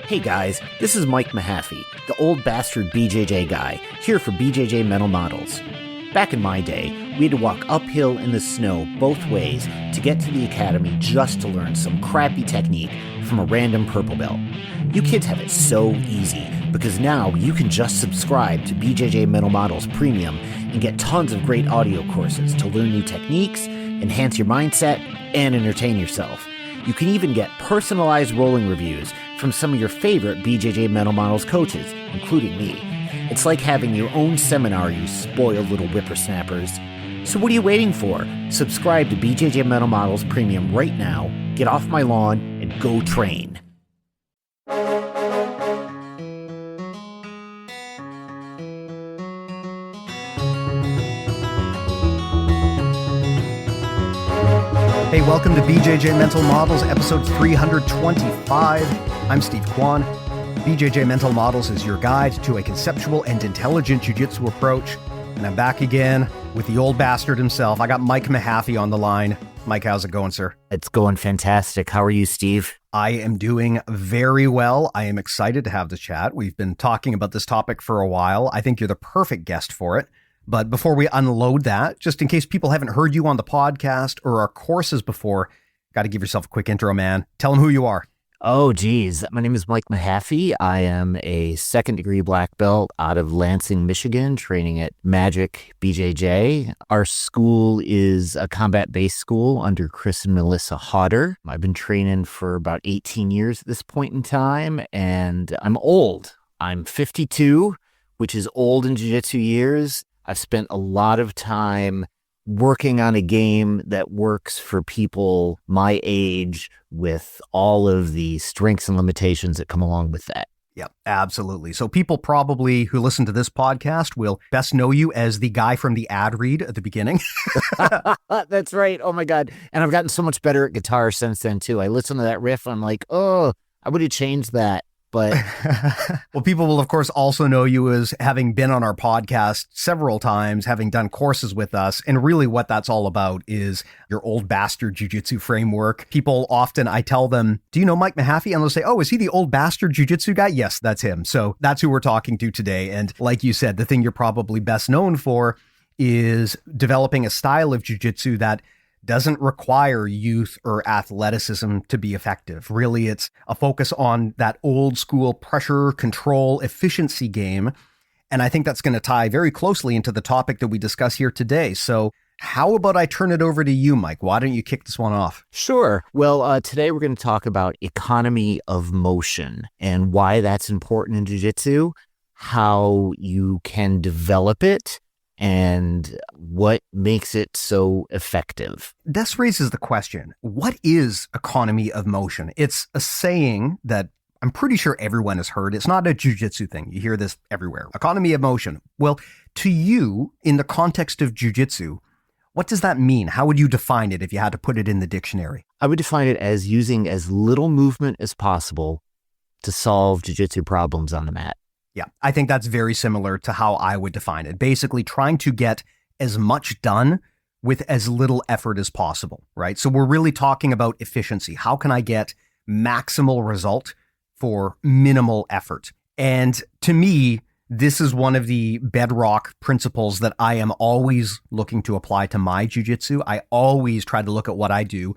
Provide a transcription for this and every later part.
Hey guys, this is Mike Mahaffey, the old bastard BJJ guy, here for BJJ Mental Models. Back in my day, we had to walk uphill in the snow both ways to get to the academy just to learn some crappy technique from a random purple belt. You kids have it so easy because now you can just subscribe to BJJ Mental Models Premium and get tons of great audio courses to learn new techniques, enhance your mindset, and entertain yourself. You can even get personalized rolling reviews from some of your favorite BJJ Mental Models coaches, including me. It's like having your own seminar, you spoiled little whippersnappers. So what are you waiting for? Subscribe to BJJ Mental Models Premium right now, get off my lawn, and go train. Hey, welcome to BJJ Mental Models, episode 325. I'm Steve Kwan. BJJ Mental Models is your guide to a conceptual and intelligent jiu-jitsu approach. And I'm back again with the old bastard himself. I got Mike Mahaffey on the line. Mike, how's it going, sir? It's going fantastic. How are you, Steve? I am doing very well. I am excited to have the chat. We've been talking about this topic for a while. I think you're the perfect guest for it. But before we unload that, just in case people haven't heard you on the podcast or our courses before, got to give yourself a quick intro, man. Tell them who you are. Oh, geez. My name is Mike Mahaffey. I am a second-degree black belt out of Lansing, Michigan, training at Magic BJJ. Our school is a combat-based school under Chris and Melissa Hodder. I've been training for about 18 years at this point in time, and I'm old. I'm 52, which is old in jiu-jitsu years. I've spent a lot of time working on a game that works for people my age with all of the strengths and limitations that come along with that. Yeah, absolutely. So people probably who listen to this podcast will best know you as the guy from the ad read at the beginning. That's right. Oh my God. And I've gotten so much better at guitar since then too. I listen to that riff. I'm like, oh, I would have changed that. But well, people will, of course, also know you as having been on our podcast several times, having done courses with us. And really what that's all about is your old bastard jiu-jitsu framework. People often, I tell them, do you know Mike Mahaffey? And they'll say, oh, is he the old bastard jiu-jitsu guy? Yes, that's him. So that's who we're talking to today. And like you said, the thing you're probably best known for is developing a style of jiu-jitsu that doesn't require youth or athleticism to be effective. Really, it's a focus on that old school pressure, control, efficiency game. And I think that's going to tie very closely into the topic that we discuss here today. So how about I turn it over to you, Mike? Why don't you kick this one off? Sure. Well, today we're going to talk about economy of motion and why that's important in jiu-jitsu, how you can develop it, and what makes it so effective. This raises the question, what is economy of motion? It's a saying that I'm pretty sure everyone has heard. It's not a jiu-jitsu thing. You hear this everywhere. Economy of motion. Well, to you, in the context of jiu-jitsu, what does that mean? How would you define it if you had to put it in the dictionary? I would define it as using as little movement as possible to solve jiu-jitsu problems on the mat. Yeah, I think that's very similar to how I would define it. Basically trying to get as much done with as little effort as possible, right? So we're really talking about efficiency. How can I get maximal result for minimal effort? And to me, this is one of the bedrock principles that I am always looking to apply to my jiu-jitsu. I always try to look at what I do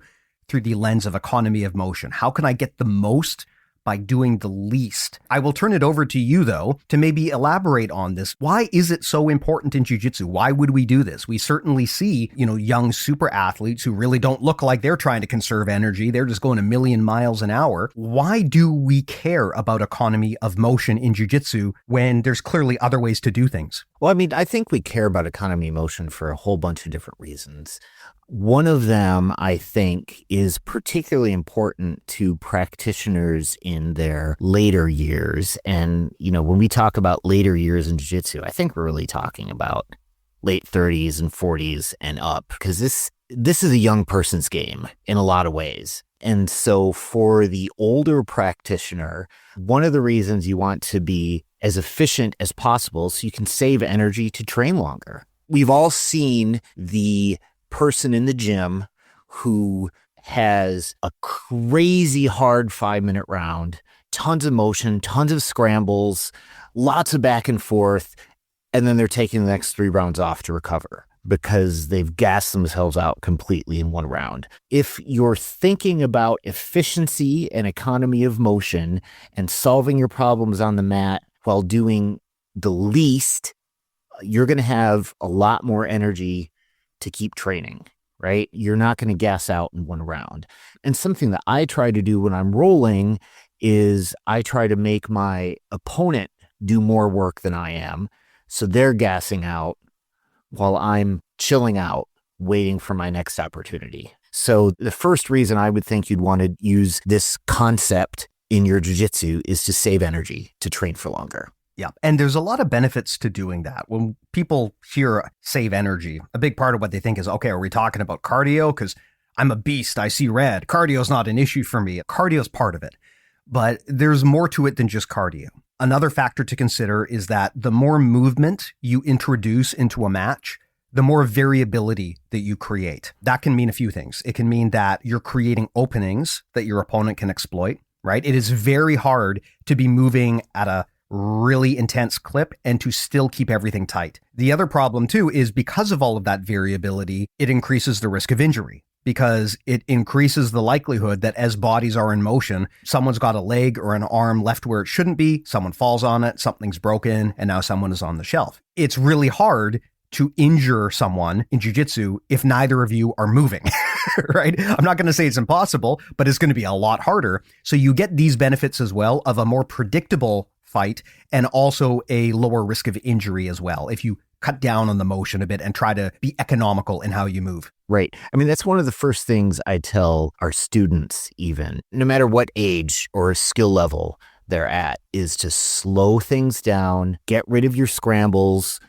through the lens of economy of motion. How can I get the most by doing the least? I will turn it over to you, though, to maybe elaborate on this. Why is it so important in jiu-jitsu? Why would we do this? We certainly see, young super athletes who really don't look like they're trying to conserve energy. They're just going a million miles an hour. Why do we care about economy of motion in jiu-jitsu when there's clearly other ways to do things? Well, I think we care about economy of motion for a whole bunch of different reasons. One of them, I think, is particularly important to practitioners in their later years. And, when we talk about later years in jiu-jitsu, I think we're really talking about late 30s and 40s and up, because this is a young person's game in a lot of ways. And so for the older practitioner, one of the reasons you want to be as efficient as possible so you can save energy to train longer. We've all seen the person in the gym who has a crazy hard 5-minute round tons of motion, tons of scrambles, lots of back and forth, and then they're taking the next 3 rounds off to recover because they've gassed themselves out completely in 1 round. If you're thinking about efficiency and economy of motion and solving your problems on the mat while doing the least, you're going to have a lot more energy to keep training, right? You're not going to gas out in 1 round. And something that I try to do when I'm rolling is I try to make my opponent do more work than I am. So they're gassing out while I'm chilling out, waiting for my next opportunity. So the first reason I would think you'd want to use this concept in your jiu-jitsu is to save energy, to train for longer. Yeah. And there's a lot of benefits to doing that. When people hear save energy, a big part of what they think is, okay, are we talking about cardio? Because I'm a beast. I see red. Cardio is not an issue for me. Cardio is part of it. But there's more to it than just cardio. Another factor to consider is that the more movement you introduce into a match, the more variability that you create. That can mean a few things. It can mean that you're creating openings that your opponent can exploit, right? It is very hard to be moving at a really intense clip and to still keep everything tight. The other problem too is because of all of that variability, it increases the risk of injury because it increases the likelihood that as bodies are in motion, someone's got a leg or an arm left where it shouldn't be, someone falls on it, something's broken, and now someone is on the shelf. It's really hard to injure someone in jiu-jitsu if neither of you are moving, right? I'm not going to say it's impossible, but it's going to be a lot harder. So you get these benefits as well of a more predictable fight and also a lower risk of injury as well if you cut down on the motion a bit and try to be economical in how you move. Right. I mean, that's one of the first things I tell our students, even no matter what age or skill level they're at, is to slow things down, get rid of your scrambles,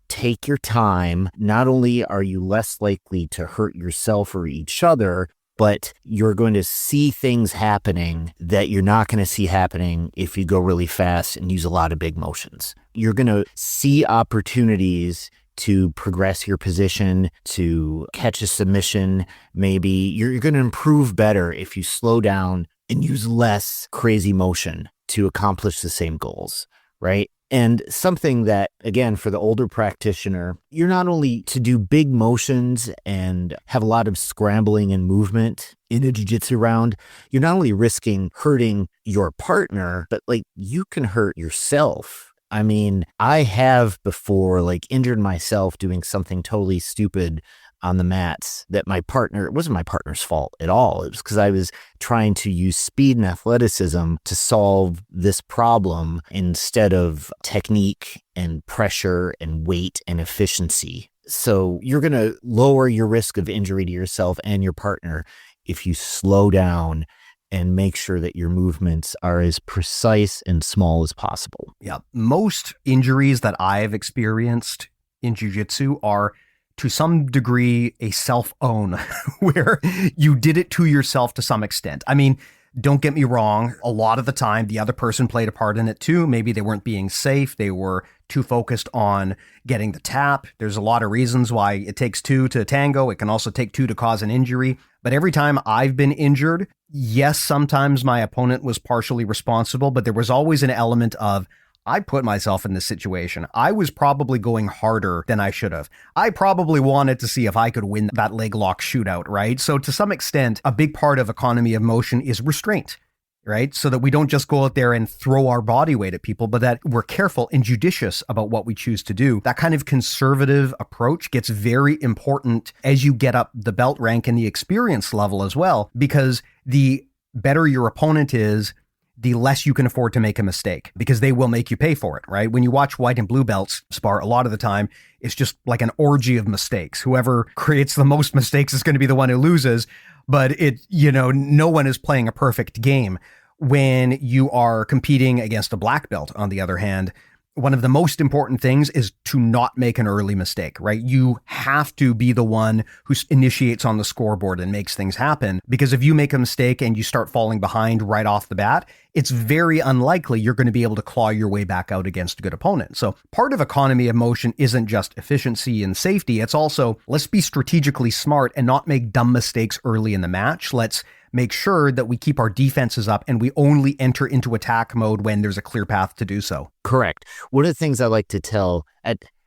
take your time. Not only are you less likely to hurt yourself or each other, but you're going to see things happening that you're not going to see happening if you go really fast and use a lot of big motions. You're going to see opportunities to progress your position, to catch a submission. Maybe you're going to improve better if you slow down and use less crazy motion to accomplish the same goals, right? And something that, again, for the older practitioner, you're not only to do big motions and have a lot of scrambling and movement in a jiu-jitsu round, you're not only risking hurting your partner, but you can hurt yourself. I mean, I have before injured myself doing something totally stupid on the mats that it wasn't my partner's fault at all. It was because I was trying to use speed and athleticism to solve this problem instead of technique and pressure and weight and efficiency. So you're going to lower your risk of injury to yourself and your partner if you slow down and make sure that your movements are as precise and small as possible. Yeah. Most injuries that I've experienced in jiu-jitsu are to some degree a self-own where you did it to yourself to some extent. I mean, don't get me wrong. A lot of the time, the other person played a part in it too. Maybe they weren't being safe. They were too focused on getting the tap. There's a lot of reasons why it takes 2 to tango. It can also take 2 to cause an injury. But every time I've been injured, yes, sometimes my opponent was partially responsible, but there was always an element of, I put myself in this situation. I was probably going harder than I should have. I probably wanted to see if I could win that leg lock shootout, right? So to some extent, a big part of economy of motion is restraint, right? So that we don't just go out there and throw our body weight at people, but that we're careful and judicious about what we choose to do. That kind of conservative approach gets very important as you get up the belt rank and the experience level as well, because the better your opponent is, the less you can afford to make a mistake because they will make you pay for it, right? When you watch white and blue belts spar, a lot of the time, it's just like an orgy of mistakes. Whoever creates the most mistakes is going to be the one who loses, but no one is playing a perfect game. When you are competing against a black belt, on the other hand, one of the most important things is to not make an early mistake, right? You have to be the one who initiates on the scoreboard and makes things happen, because if you make a mistake and you start falling behind right off the bat, it's very unlikely you're going to be able to claw your way back out against a good opponent. So part of economy of motion isn't just efficiency and safety. It's also, let's be strategically smart and not make dumb mistakes early in the match. Let's make sure that we keep our defenses up and we only enter into attack mode when there's a clear path to do so. Correct. One of the things I like to tell,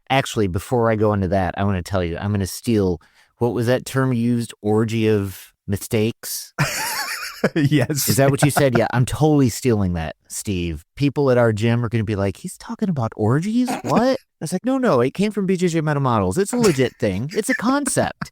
actually, before I go into that, I want to tell you, I'm going to steal, what was that term you used? Orgy of mistakes? Yes. Is that what you said? Yeah, I'm totally stealing that, Steve. People at our gym are going to be like, he's talking about orgies? What? I was like, no, it came from BJJ Mental Models. It's a legit thing. It's a concept.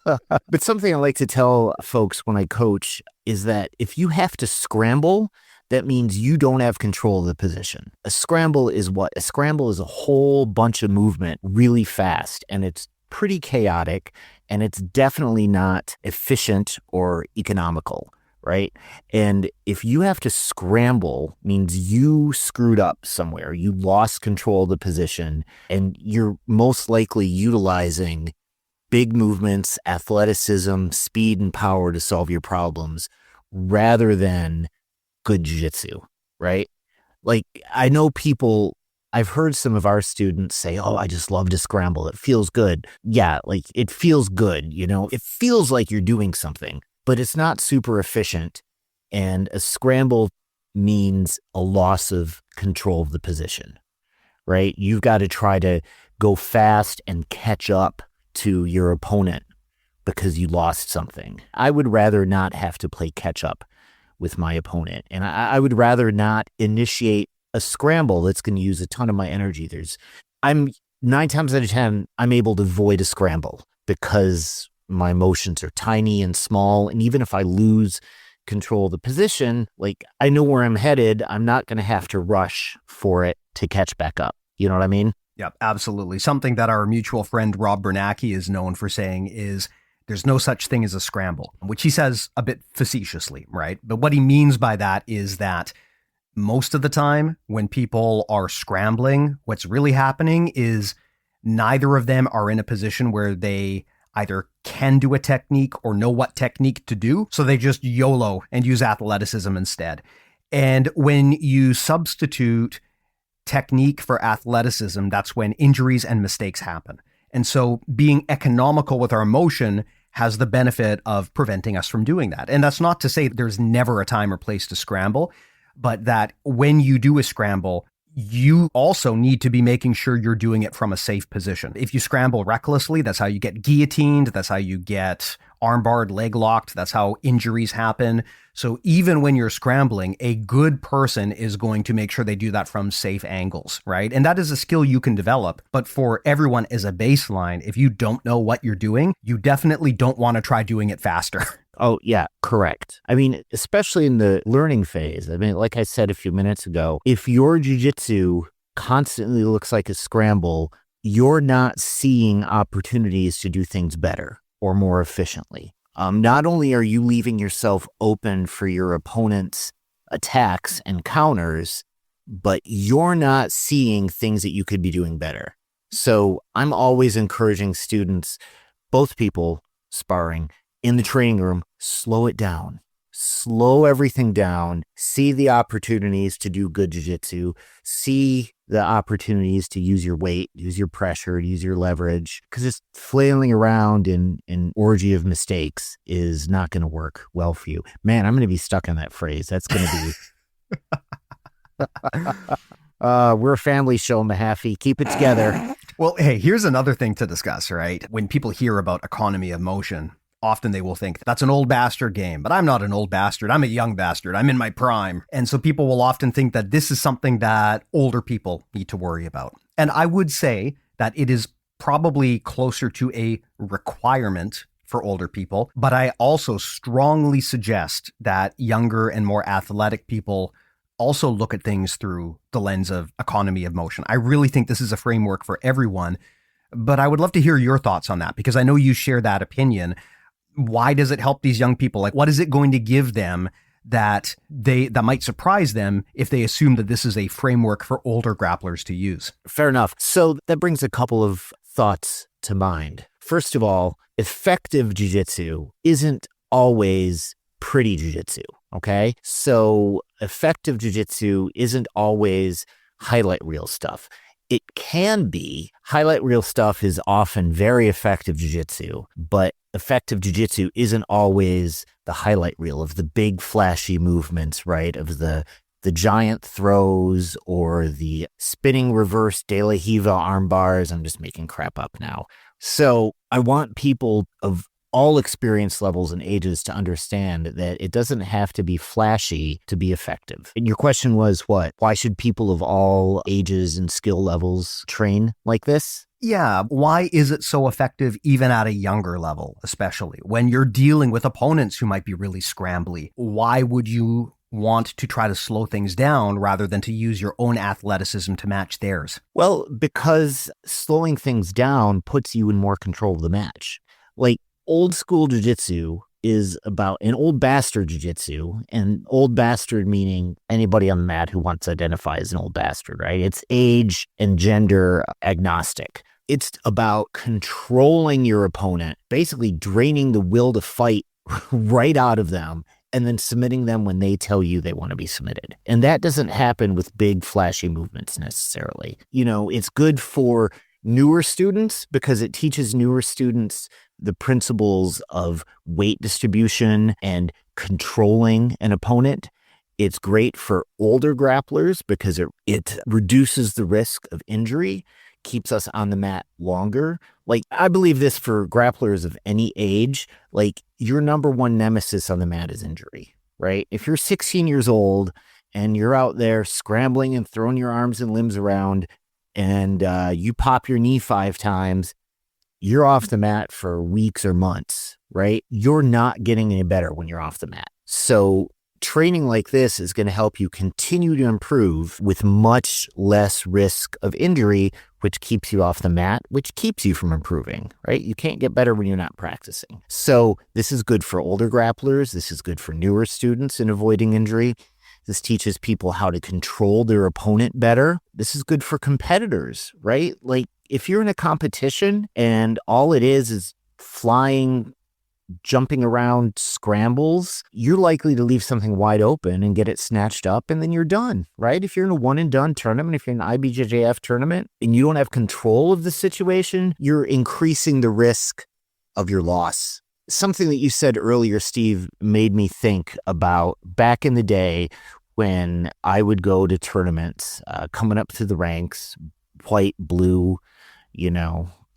But something I like to tell folks when I coach is that if you have to scramble, that means you don't have control of the position. A scramble is what? A scramble is a whole bunch of movement really fast, and it's pretty chaotic, and it's definitely not efficient or economical, right? And if you have to scramble, means you screwed up somewhere. You lost control of the position, and you're most likely utilizing big movements, athleticism, speed, and power to solve your problems rather than good jiu-jitsu, right? Like, I know people, I've heard some of our students say, oh, I just love to scramble. It feels good. Yeah, like it feels good, you know? It feels like you're doing something, but it's not super efficient. And a scramble means a loss of control of the position, right? You've got to try to go fast and catch up to your opponent because you lost something. I would rather not have to play catch up with my opponent. And I would rather not initiate a scramble that's going to use a ton of my energy. I'm 9 times out of 10, I'm able to avoid a scramble because my motions are tiny and small. And even if I lose control of the position, like I know where I'm headed, I'm not going to have to rush for it to catch back up. You know what I mean? Yep, absolutely. Something that our mutual friend Rob Bernacki is known for saying is there's no such thing as a scramble, which he says a bit facetiously, right? But what he means by that is that most of the time when people are scrambling, what's really happening is neither of them are in a position where they either can do a technique or know what technique to do. So they just YOLO and use athleticism instead. And when you substitute technique for athleticism, that's when injuries and mistakes happen. And so being economical with our motion has the benefit of preventing us from doing that. And that's not to say there's never a time or place to scramble, but that when you do a scramble, you also need to be making sure you're doing it from a safe position. If you scramble recklessly, that's how you get guillotined. That's how you get armbarred, leg locked. That's how injuries happen. So even when you're scrambling, a good person is going to make sure they do that from safe angles, right? And that is a skill you can develop. But for everyone as a baseline, if you don't know what you're doing, you definitely don't want to try doing it faster. Oh, yeah, correct. I mean, especially in the learning phase. I mean, like I said a few minutes ago, if your jiu-jitsu constantly looks like a scramble, you're not seeing opportunities to do things better or more efficiently. Not only are you leaving yourself open for your opponent's attacks and counters, but you're not seeing things that you could be doing better. So I'm always encouraging students, both people sparring, in the training room, slow it down. Slow everything down. See the opportunities to do good jiu-jitsu. See the opportunities to use your weight, use your pressure, use your leverage. Because just flailing around in an orgy of mistakes is not going to work well for you. Man, I'm going to be stuck on that phrase. That's going to be... we're a family show, Mahaffey. Keep it together. Well, hey, here's another thing to discuss, right? When people hear about economy of motion, often they will think that's an old bastard game, but I'm not an old bastard. I'm a young bastard. I'm in my prime. And so people will often think that this is something that older people need to worry about. And I would say that it is probably closer to a requirement for older people, but I also strongly suggest that younger and more athletic people also look at things through the lens of economy of motion. I really think this is a framework for everyone, but I would love to hear your thoughts on that because I know you share that opinion. Why does it help these young people? Like, what is it going to give them that might surprise them if they assume that this is a framework for older grapplers to use? Fair enough. So that brings a couple of thoughts to mind. First of all, effective jiu-jitsu isn't always pretty jiu-jitsu. Okay. So effective jiu-jitsu isn't always highlight reel stuff. It can be. Highlight reel stuff is often very effective jiu-jitsu, but effective jiu-jitsu isn't always the highlight reel of the big flashy movements, right? Of the giant throws or the spinning reverse De La Hiva arm bars. I'm just making crap up now. So I want people of all experience levels and ages to understand that it doesn't have to be flashy to be effective. And your question was what? Why should people of all ages and skill levels train like this? Yeah, why is it so effective even at a younger level, especially when you're dealing with opponents who might be really scrambly? Why would you want to try to slow things down rather than to use your own athleticism to match theirs? Well, because slowing things down puts you in more control of the match. Like old school jiu-jitsu is about an old bastard jiu-jitsu, and old bastard meaning anybody on the mat who wants to identify as an old bastard, right? It's age and gender agnostic. It's about controlling your opponent, basically draining the will to fight right out of them, and then submitting them when they tell you they want to be submitted. And that doesn't happen with big flashy movements necessarily. You know, it's good for newer students because it teaches newer students the principles of weight distribution and controlling an opponent. It's great for older grapplers because it reduces the risk of injury, keeps us on the mat longer. Like, I believe this for grapplers of any age. Like, your number one nemesis on the mat is injury, right? If you're 16 years old and you're out there scrambling and throwing your arms and limbs around and you pop your knee 5 times, you're off the mat for weeks or months, right? You're not getting any better when you're off the mat. So training like this is going to help you continue to improve with much less risk of injury, which keeps you off the mat, which keeps you from improving, right? You can't get better when you're not practicing. So this is good for older grapplers. This is good for newer students in avoiding injury. This teaches people how to control their opponent better. This is good for competitors, right? Like if you're in a competition and all it is flying, jumping around scrambles, you're likely to leave something wide open and get it snatched up, and then you're done, right? If you're in a one and done tournament, if you're in an IBJJF tournament and you don't have control of the situation, you're increasing the risk of your loss. Something that you said earlier, Steve, made me think about back in the day when I would go to tournaments, coming up through the ranks, white, blue,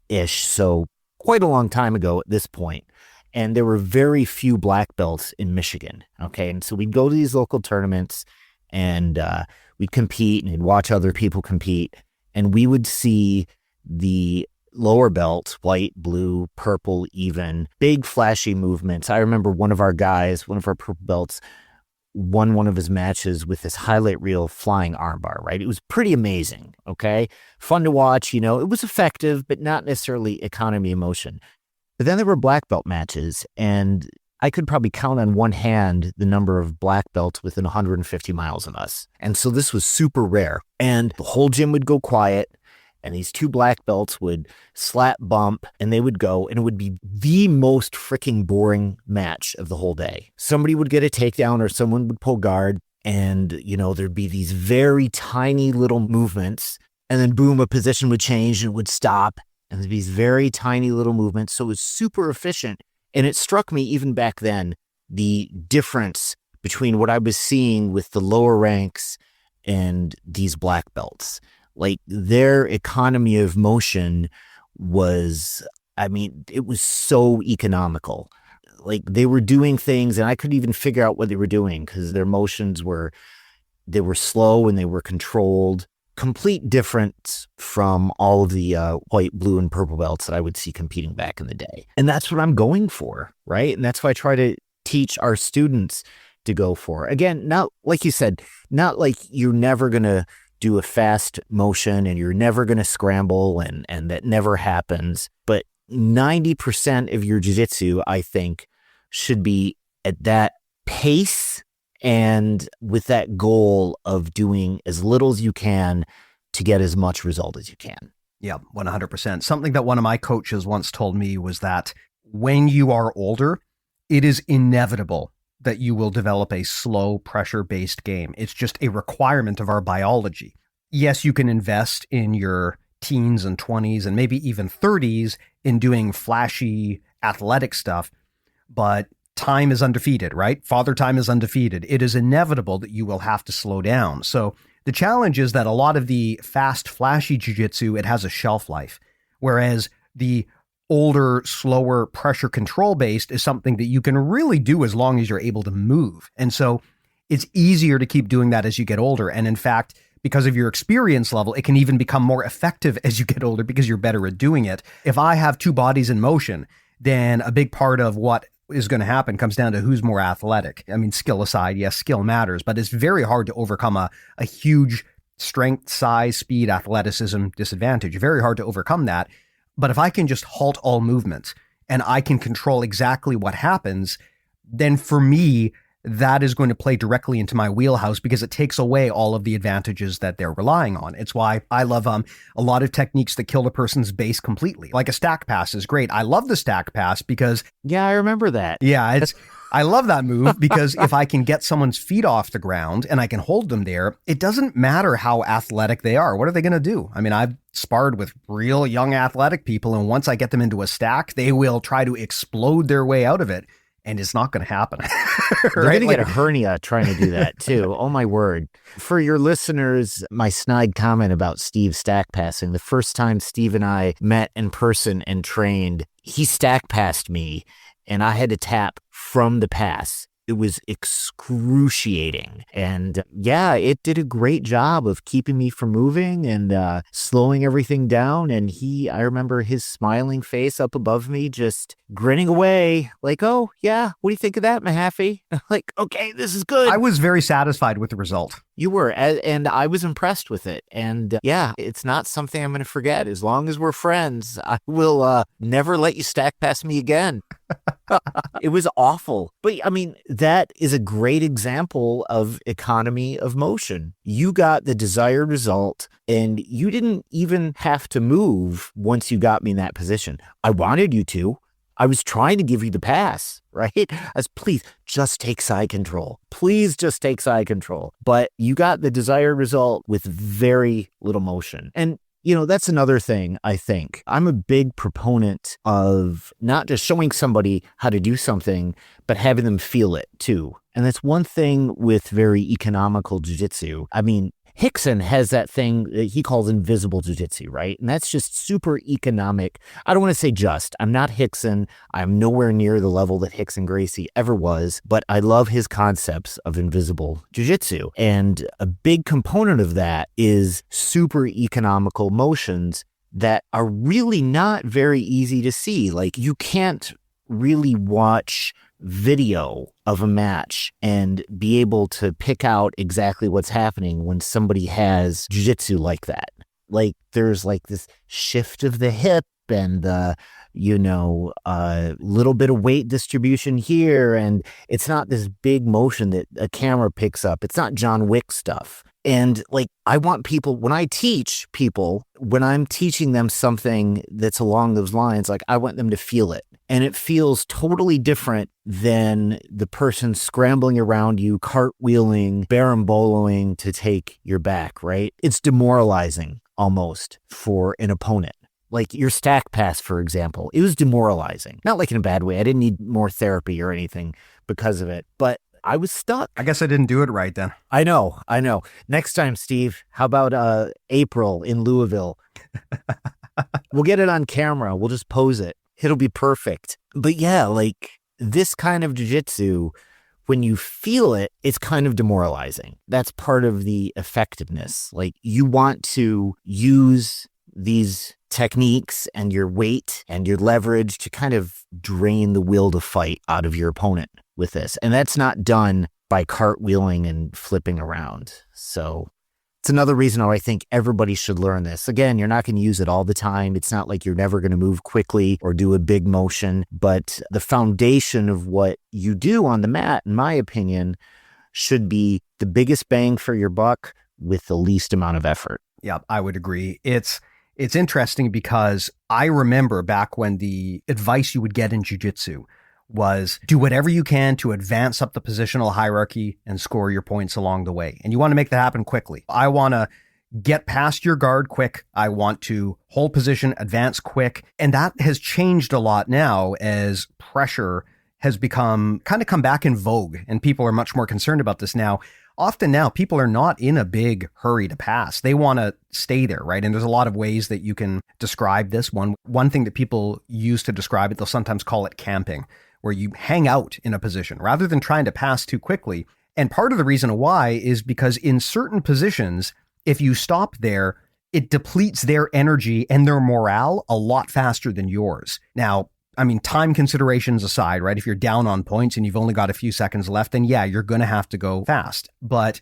ish. So quite a long time ago at this point. And there were very few black belts in Michigan. Okay. And so we'd go to these local tournaments and we'd compete and watch other people compete. And we would see the lower belts, white, blue, purple, even big flashy movements. I remember one of our purple belts won one of his matches with this highlight reel flying armbar, right? It was pretty amazing. Okay. Fun to watch, it was effective, but not necessarily economy of motion. But then there were black belt matches, and I could probably count on one hand the number of black belts within 150 miles of us. And so this was super rare. And the whole gym would go quiet, and these two black belts would slap bump, and they would go, and it would be the most freaking boring match of the whole day. Somebody would get a takedown or someone would pull guard, and, there'd be these very tiny little movements, and then boom, a position would change and it would stop. And these very tiny little movements. So it was super efficient. And it struck me even back then, the difference between what I was seeing with the lower ranks and these black belts. Like their economy of motion was, it was so economical. Like they were doing things and I couldn't even figure out what they were doing because their motions were slow and they were controlled. Complete difference from all of the white, blue, and purple belts that I would see competing back in the day. And that's what I'm going for, right? And that's why I try to teach our students to go for. Again, not like you said, not like you're never going to do a fast motion and you're never going to scramble and that never happens. But 90% of your jiu-jitsu, I think, should be at that pace and with that goal of doing as little as you can to get as much result as you can. Yeah, 100%. Something that one of my coaches once told me was that when you are older, it is inevitable that you will develop a slow pressure-based game. It's just a requirement of our biology. Yes, you can invest in your teens and 20s and maybe even 30s in doing flashy athletic stuff, but time is undefeated, right? Father time is undefeated. It is inevitable that you will have to slow down. So the challenge is that a lot of the fast, flashy jiu-jitsu, it has a shelf life, whereas the older, slower, pressure control based is something that you can really do as long as you're able to move. And so it's easier to keep doing that as you get older. And in fact, because of your experience level, it can even become more effective as you get older because you're better at doing it. If I have two bodies in motion, then a big part of what is going to happen comes down to who's more athletic. I mean, skill aside, yes, skill matters, but it's very hard to overcome a huge strength, size, speed, athleticism disadvantage. Very hard to overcome that. But if I can just halt all movement and I can control exactly what happens, then for me, that is going to play directly into my wheelhouse because it takes away all of the advantages that they're relying on. It's why I love a lot of techniques that kill a person's base completely. Like a stack pass is great. I love the stack pass because... Yeah, I remember that. Yeah, I love that move because if I can get someone's feet off the ground and I can hold them there, it doesn't matter how athletic they are. What are they going to do? I mean, I've sparred with real young athletic people, and once I get them into a stack, they will try to explode their way out of it. And it's not going to happen. They're going to get a hernia trying to do that too. Oh my word. For your listeners, my snide comment about Steve stack passing, the first time Steve and I met in person and trained, he stack passed me and I had to tap from the pass. It was excruciating. And yeah, it did a great job of keeping me from moving and slowing everything down. And I remember his smiling face up above me, just grinning away like, oh yeah, what do you think of that, Mahaffey? Like, okay, this is good. I was very satisfied with the result. You were, and I was impressed with it. And yeah, it's not something I'm going to forget. As long as we're friends, I will never let you stack past me again. It was awful. But I mean, that is a great example of economy of motion. You got the desired result and you didn't even have to move once you got me in that position. I wanted you to. I was trying to give you the pass, right? As please just take side control. Please just take side control. But you got the desired result with very little motion. And you know, that's another thing, I think. I'm a big proponent of not just showing somebody how to do something, but having them feel it too. And that's one thing with very economical jiu-jitsu. I mean, Hickson has that thing that he calls invisible jiu-jitsu, right? And that's just super economic. I don't want to say just. I'm not Hickson. I'm nowhere near the level that Hickson Gracie ever was, but I love his concepts of invisible jiu-jitsu. And a big component of that is super economical motions that are really not very easy to see. Like, you can't really watch video of a match and be able to pick out exactly what's happening when somebody has jiu-jitsu like that. Like, there's like this shift of the hip and the, little bit of weight distribution here. And it's not this big motion that a camera picks up. It's not John Wick stuff. And like, I want people, when I teach people, when I'm teaching them something that's along those lines, like I want them to feel it. And it feels totally different than the person scrambling around you, cartwheeling, baramboloing to take your back, right? It's demoralizing almost for an opponent. Like your stack pass, for example, it was demoralizing. Not like in a bad way. I didn't need more therapy or anything because of it, but I was stuck. I guess I didn't do it right then. I know. Next time, Steve, how about April in Louisville? We'll get it on camera. We'll just pose it. It'll be perfect. But yeah, like this kind of jiu-jitsu, when you feel it, it's kind of demoralizing. That's part of the effectiveness. Like, you want to use these techniques and your weight and your leverage to kind of drain the will to fight out of your opponent with this. And that's not done by cartwheeling and flipping around. So it's another reason why I think everybody should learn this. Again, you're not going to use it all the time. It's not like you're never going to move quickly or do a big motion, but the foundation of what you do on the mat, in my opinion, should be the biggest bang for your buck with the least amount of effort. Yeah, I would agree. It's interesting because I remember back when the advice you would get in jiu-jitsu was do whatever you can to advance up the positional hierarchy and score your points along the way. And you want to make that happen quickly. I want to get past your guard quick. I want to hold position, advance quick. And that has changed a lot now as pressure has come back in vogue, and people are much more concerned about this now. Often now, people are not in a big hurry to pass. They want to stay there, right? And there's a lot of ways that you can describe this. One thing that people use to describe it, they'll sometimes call it camping, where you hang out in a position rather than trying to pass too quickly. And part of the reason why is because in certain positions, if you stop there, it depletes their energy and their morale a lot faster than yours. Now, I mean, time considerations aside, right? If you're down on points and you've only got a few seconds left, then yeah, you're going to have to go fast. But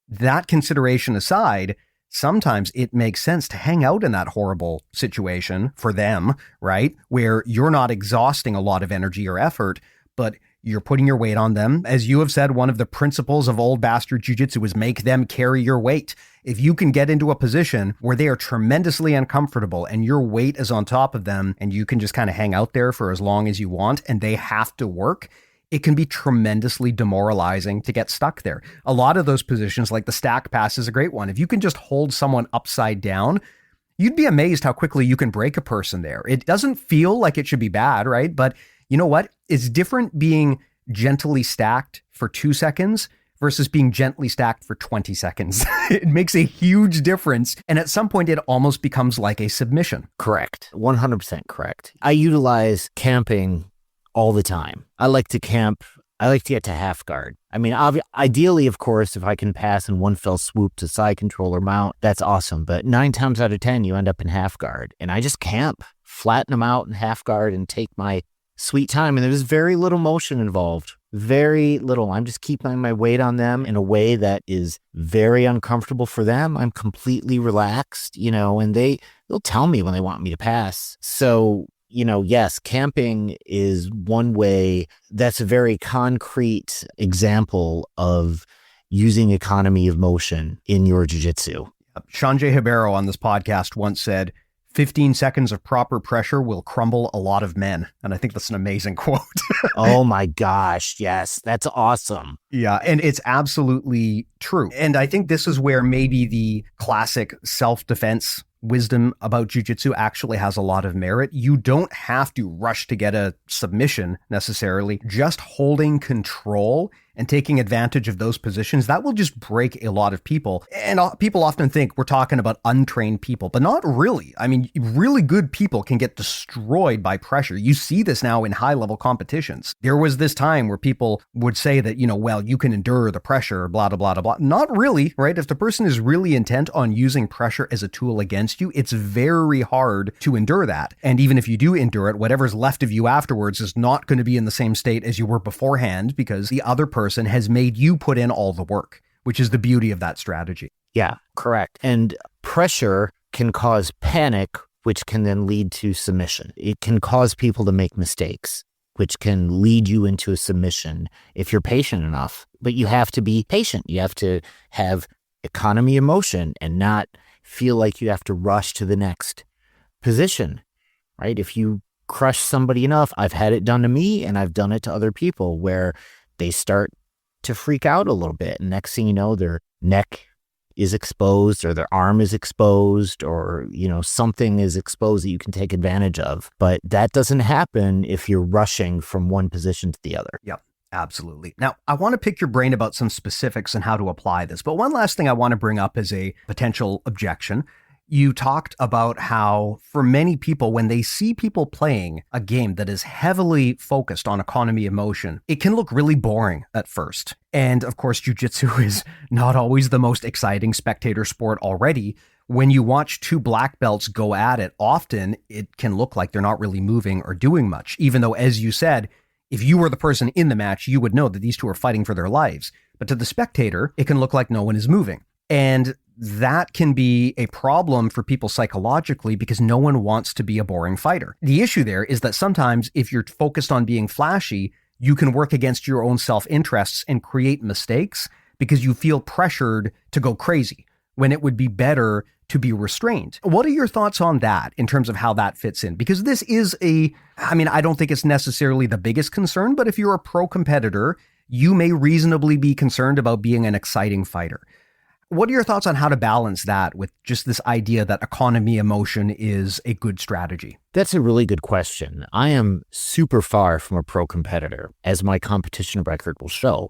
that consideration aside, sometimes it makes sense to hang out in that horrible situation for them, right? Where you're not exhausting a lot of energy or effort, but you're putting your weight on them. As you have said, one of the principles of old bastard jiu-jitsu is make them carry your weight. If you can get into a position where they are tremendously uncomfortable and your weight is on top of them and you can just kind of hang out there for as long as you want and they have to work, it can be tremendously demoralizing to get stuck there. A lot of those positions, like the stack pass is a great one. If you can just hold someone upside down, you'd be amazed how quickly you can break a person there. It doesn't feel like it should be bad, right? But you know what? It's different being gently stacked for 2 seconds versus being gently stacked for 20 seconds. It makes a huge difference. And at some point, it almost becomes like a submission. Correct. 100% correct. I utilize camping all the time. I like to camp. I like to get to half guard. I mean, ideally, of course, if I can pass in one fell swoop to side control or mount, that's awesome. But 9 times out of 10, you end up in half guard. And I just camp, flatten them out in half guard and take my sweet time. And there's very little motion involved. Very little. I'm just keeping my weight on them in a way that is very uncomfortable for them. I'm completely relaxed, and they'll tell me when they want me to pass. So, yes, camping is one way. That's a very concrete example of using economy of motion in your jiu-jitsu. Sanjay Hibero on this podcast once said, 15 seconds of proper pressure will crumble a lot of men. And I think that's an amazing quote. Oh my gosh. Yes. That's awesome. Yeah. And it's absolutely true. And I think this is where maybe the classic self-defense wisdom about jiu-jitsu actually has a lot of merit. You don't have to rush to get a submission necessarily. Just holding control and taking advantage of those positions, that will just break a lot of people. And people often think we're talking about untrained people, but not really. I mean, really good people can get destroyed by pressure. You see this now in high-level competitions. There was this time where people would say that, well, you can endure the pressure, blah, blah, blah, blah. Not really, right? If the person is really intent on using pressure as a tool against you, it's very hard to endure that. And even if you do endure it, whatever's left of you afterwards is not going to be in the same state as you were beforehand because the other person has made you put in all the work, which is the beauty of that strategy. Yeah, correct. And pressure can cause panic, which can then lead to submission. It can cause people to make mistakes, which can lead you into a submission if you're patient enough. But you have to be patient. You have to have economy of motion and not feel like you have to rush to the next position, right? If you crush somebody enough, I've had it done to me and I've done it to other people where they start to freak out a little bit. And next thing you know, their neck is exposed or their arm is exposed or, something is exposed that you can take advantage of. But that doesn't happen if you're rushing from one position to the other. Yep. Absolutely. Now, I want to pick your brain about some specifics and how to apply this. But one last thing I want to bring up as a potential objection. You talked about how for many people, when they see people playing a game that is heavily focused on economy of motion, it can look really boring at first. And of course, jiu-jitsu is not always the most exciting spectator sport already. When you watch two black belts go at it, often it can look like they're not really moving or doing much, even though, as you said, if you were the person in the match, you would know that these two are fighting for their lives. But to the spectator, it can look like no one is moving. And that can be a problem for people psychologically because no one wants to be a boring fighter. The issue there is that sometimes if you're focused on being flashy, you can work against your own self-interests and create mistakes because you feel pressured to go crazy when it would be better to be restrained. What are your thoughts on that in terms of how that fits in? Because this is I don't think it's necessarily the biggest concern, but if you're a pro competitor, you may reasonably be concerned about being an exciting fighter. What are your thoughts on how to balance that with just this idea that economy of motion is a good strategy? That's a really good question. I am super far from a pro competitor, as my competition record will show.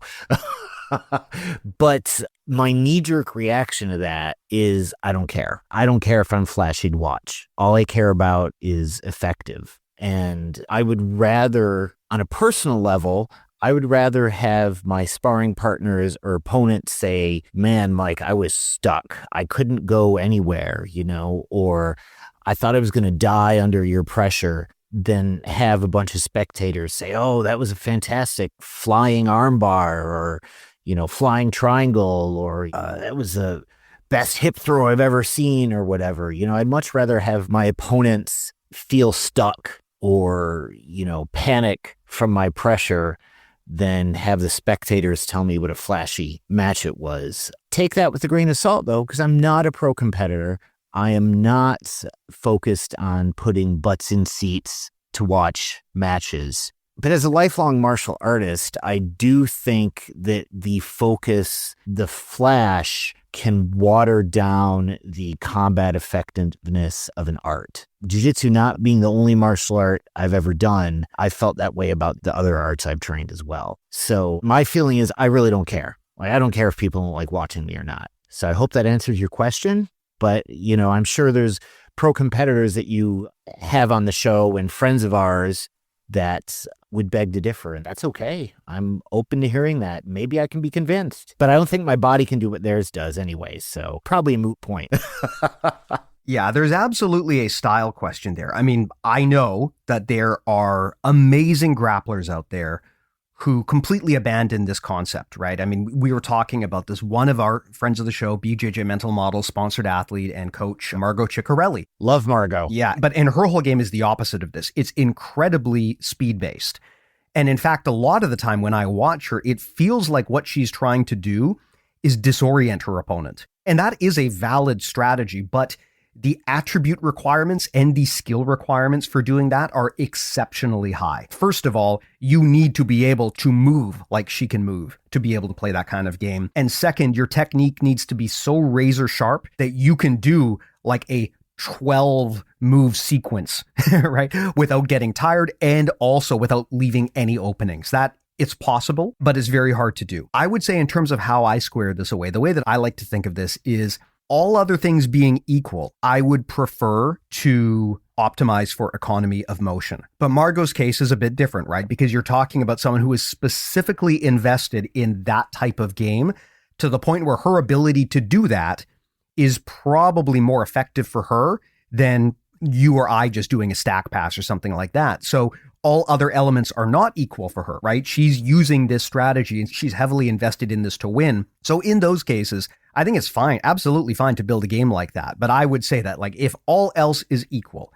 But my knee-jerk reaction to that is I don't care. I don't care if I'm flashy to watch. All I care about is effective. And I would rather, on a personal level, I would rather have my sparring partners or opponents say, man, Mike, I was stuck. I couldn't go anywhere, or I thought I was going to die under your pressure, than have a bunch of spectators say, oh, that was a fantastic flying armbar, or, flying triangle, or that was the best hip throw I've ever seen, or whatever. I'd much rather have my opponents feel stuck or, panic from my pressure than have the spectators tell me what a flashy match it was. Take that with a grain of salt, though, because I'm not a pro competitor. I am not focused on putting butts in seats to watch matches. But as a lifelong martial artist, I do think that the focus, the flash, can water down the combat effectiveness of an art. Jiu-Jitsu not being the only martial art I've ever done, I felt that way about the other arts I've trained as well. So my feeling is I really don't care. I don't care if people don't like watching me or not. So I hope that answers your question. But, I'm sure there's pro competitors that you have on the show and friends of ours that would beg to differ, and that's okay. I'm open to hearing that. Maybe I can be convinced, but I don't think my body can do what theirs does anyway, so probably a moot point. Yeah, there's absolutely a style question there. I know that there are amazing grapplers out there who completely abandoned this concept, right? We were talking about this. One of our friends of the show, BJJ Mental Models sponsored athlete and coach, Margot Ciccarelli. Love Margot. Yeah, but her whole game is the opposite of this. It's incredibly speed-based. And in fact, a lot of the time when I watch her, it feels like what she's trying to do is disorient her opponent. And that is a valid strategy, but the attribute requirements and the skill requirements for doing that are exceptionally high. First of all, you need to be able to move like she can move to be able to play that kind of game. And second, your technique needs to be so razor sharp that you can do like a 12 move sequence, right? Without getting tired and also without leaving any openings. That it's possible, but it's very hard to do. I would say in terms of how I square this away, the way that I like to think of this is all other things being equal, I would prefer to optimize for economy of motion. But Margot's case is a bit different, right? Because you're talking about someone who is specifically invested in that type of game to the point where her ability to do that is probably more effective for her than you or I just doing a stack pass or something like that. So all other elements are not equal for her, right? She's using this strategy and she's heavily invested in this to win. So in those cases, I think it's fine, absolutely fine to build a game like that. But I would say that if all else is equal,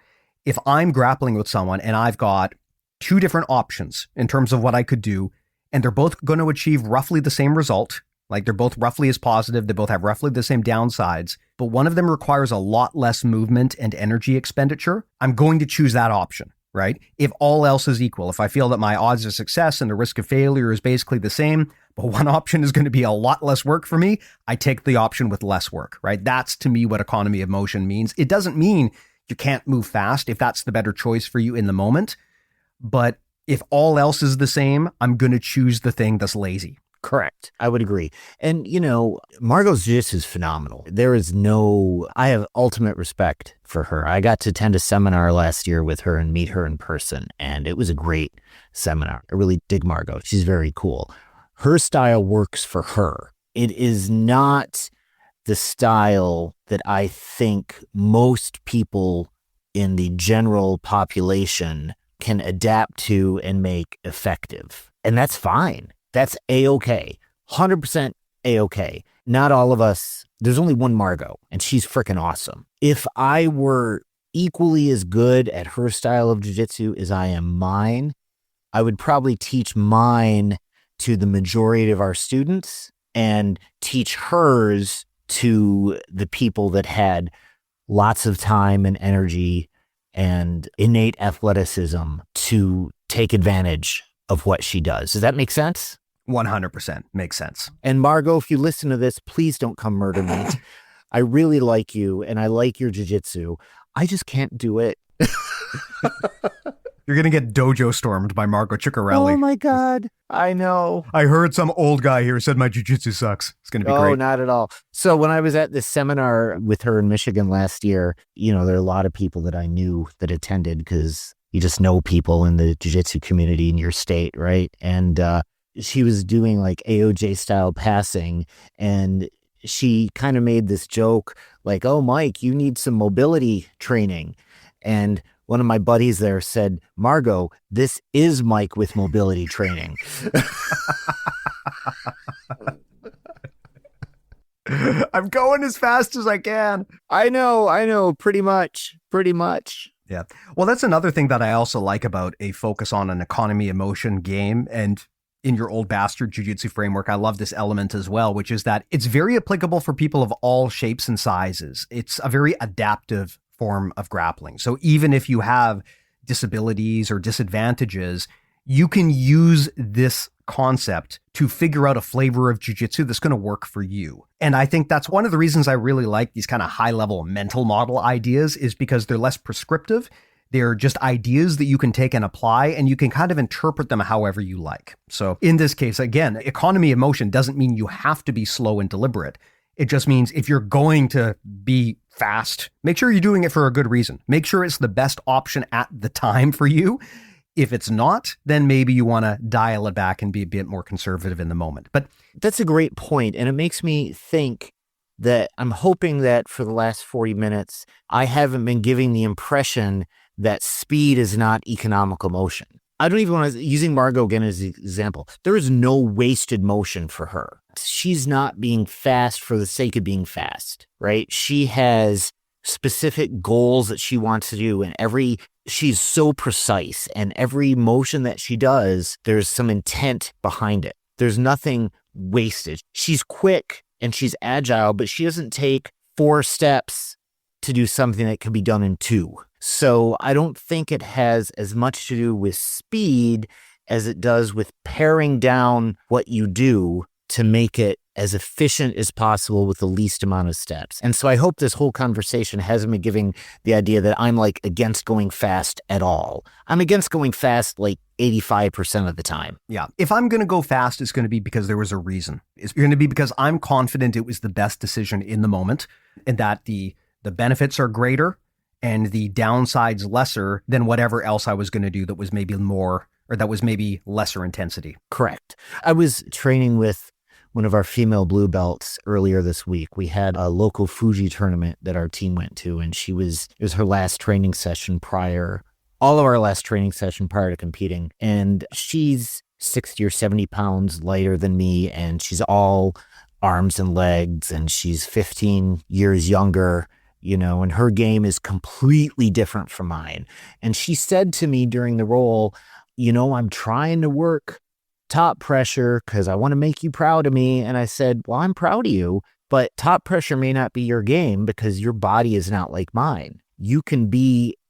if I'm grappling with someone and I've got two different options in terms of what I could do, and they're both going to achieve roughly the same result, they're both roughly as positive, they both have roughly the same downsides, but one of them requires a lot less movement and energy expenditure, I'm going to choose that option, right? If all else is equal, if I feel that my odds of success and the risk of failure is basically the same, but one option is going to be a lot less work for me, I take the option with less work, right? That's to me what economy of motion means. It doesn't mean you can't move fast if that's the better choice for you in the moment, but if all else is the same, I'm going to choose the thing that's lazy. Correct. I would agree. And, Margot's jiu-jitsu is phenomenal. I have ultimate respect for her. I got to attend a seminar last year with her and meet her in person, and it was a great seminar. I really dig Margot. She's very cool. Her style works for her. It is not the style that I think most people in the general population can adapt to and make effective. And that's fine. That's A-okay. 100% A-okay. Not all of us. There's only one Margot, and she's freaking awesome. If I were equally as good at her style of jiu-jitsu as I am mine, I would probably teach mine to the majority of our students and teach hers to the people that had lots of time and energy and innate athleticism to take advantage of what she does. Does that make sense? 100% makes sense. And Margot, if you listen to this, please don't come murder me. I really like you and I like your jiu-jitsu. I just can't do it. You're going to get dojo stormed by Margot Ciccarelli. Oh my God. I know. I heard some old guy here said my jiu-jitsu sucks. It's going to be great. Oh, not at all. So when I was at this seminar with her in Michigan last year, there are a lot of people that I knew that attended because you just know people in the jiu-jitsu community in your state, right? And she was doing like AOJ style passing, and she kind of made this joke like, oh, Mike, you need some mobility training. And one of my buddies there said, Margot, this is Mike with mobility training. I'm going as fast as I can. I know, pretty much. Yeah. Well, that's another thing that I also like about a focus on an economy of motion game. And in your old bastard jiu-jitsu framework, I love this element as well, which is that it's very applicable for people of all shapes and sizes. It's a very adaptive form of grappling. So even if you have disabilities or disadvantages, you can use this concept to figure out a flavor of jiu-jitsu that's going to work for you. And I think that's one of the reasons I really like these kind of high-level mental model ideas, is because they're less prescriptive. They're just ideas that you can take and apply, and you can kind of interpret them however you like. So in this case, again, economy of motion doesn't mean you have to be slow and deliberate. It just means if you're going to be fast, make sure you're doing it for a good reason. Make sure it's the best option at the time for you. If it's not, then maybe you want to dial it back and be a bit more conservative in the moment. But that's a great point, and it makes me think that I'm hoping that for the last 40 minutes, I haven't been giving the impression that speed is not economical motion. I don't even want to, using Margot again as an example, there is no wasted motion for her. She's not being fast for the sake of being fast, right? She has specific goals that she wants to do, and she's so precise, and every motion that she does, there's some intent behind it. There's nothing wasted. She's quick and she's agile, but she doesn't take 4 steps to do something that can be done in 2. So I don't think it has as much to do with speed as it does with paring down what you do to make it as efficient as possible with the least amount of steps. And so I hope this whole conversation hasn't been giving the idea that I'm like against going fast at all. I'm against going fast like 85% of the time. Yeah. If I'm going to go fast, it's going to be because there was a reason. It's going to be because I'm confident it was the best decision in the moment, and that the benefits are greater and the downsides lesser than whatever else I was going to do that was maybe more, or that was maybe lesser intensity. Correct. I was training with one of our female blue belts earlier this week. We had a local Fuji tournament that our team went to, and it was her last training session all of our last training session prior to competing. And she's 60 or 70 pounds lighter than me, and she's all arms and legs, and she's 15 years younger, and her game is completely different from mine. And she said to me during the roll, I'm trying to work top pressure because I want to make you proud of me. And I said, well, I'm proud of you, but top pressure may not be your game because your body is not like mine. You can